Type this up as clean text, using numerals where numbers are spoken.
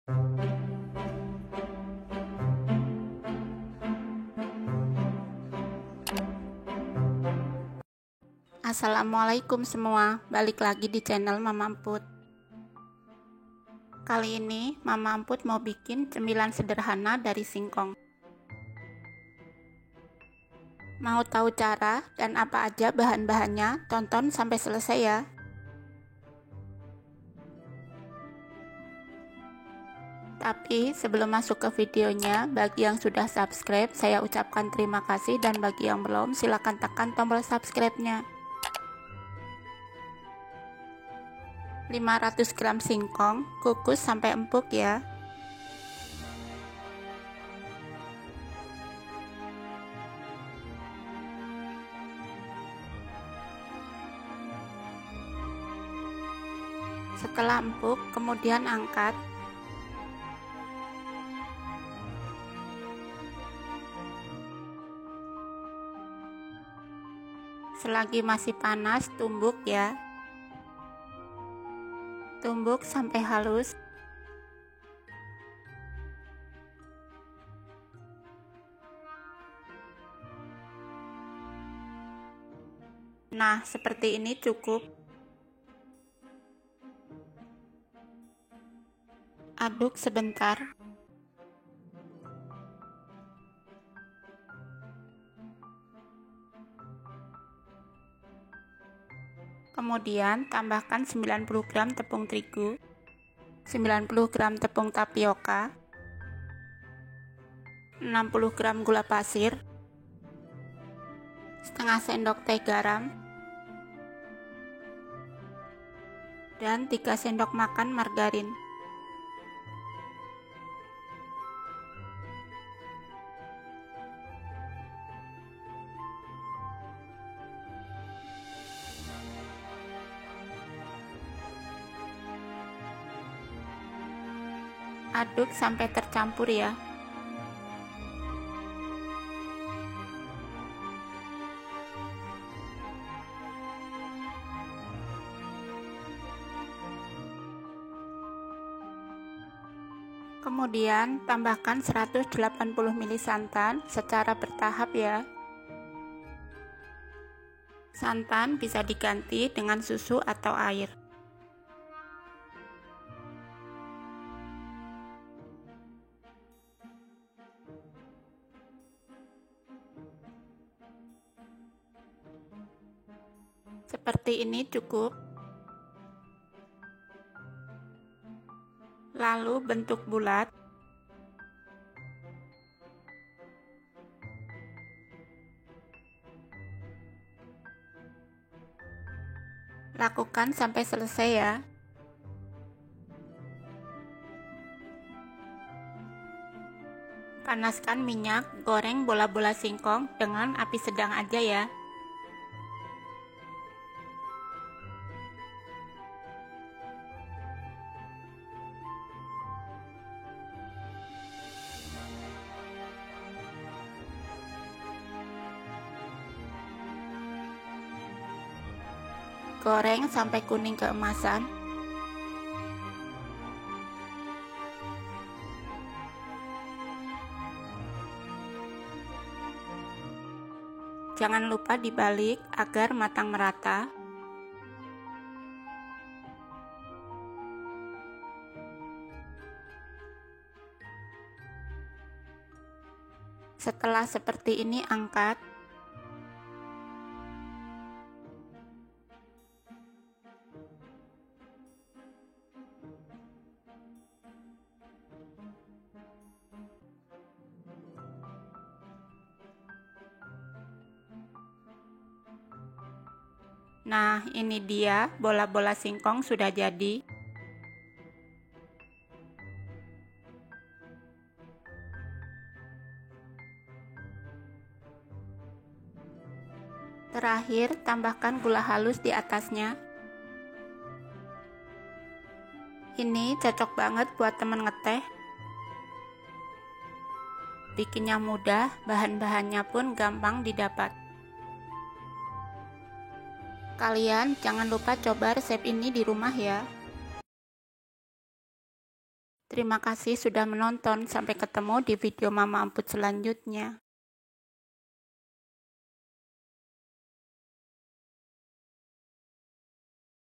Assalamualaikum semua, balik lagi di channel Mama Emput. Kali ini Mama Emput mau bikin cemilan sederhana dari singkong. Mau tahu cara dan apa aja bahan-bahannya? Tonton sampai selesai ya. Tapi sebelum masuk ke videonya, bagi yang sudah subscribe, saya ucapkan terima kasih, dan bagi yang belum, silahkan tekan tombol subscribe-nya. 500 gram singkong, kukus sampai empuk ya. Setelah empuk, kemudian angkat. Selagi masih panas, tumbuk ya. Tumbuk sampai halus. Nah, seperti ini cukup. Aduk sebentar. Kemudian tambahkan 90 gram tepung terigu, 90 gram tepung tapioka, 60 gram gula pasir, setengah sendok teh garam, dan 3 sendok makan margarin. Aduk sampai tercampur ya. Kemudian tambahkan 180 ml santan secara bertahap ya. Santan bisa diganti dengan susu atau air. Seperti ini cukup. Lalu bentuk bulat. Lakukan sampai selesai ya. Panaskan minyak, goreng bola-bola singkong dengan api sedang aja ya. Goreng sampai kuning keemasan. Jangan lupa dibalik agar matang merata. Setelah seperti ini, angkat. Nah, ini dia bola-bola singkong sudah jadi. Terakhir, tambahkan gula halus di atasnya. Ini cocok banget buat temen ngeteh. Bikinnya mudah, bahan-bahannya pun gampang didapat. Kalian jangan lupa coba resep ini di rumah ya. Terima kasih sudah menonton. Sampai ketemu di video Mama Amput selanjutnya.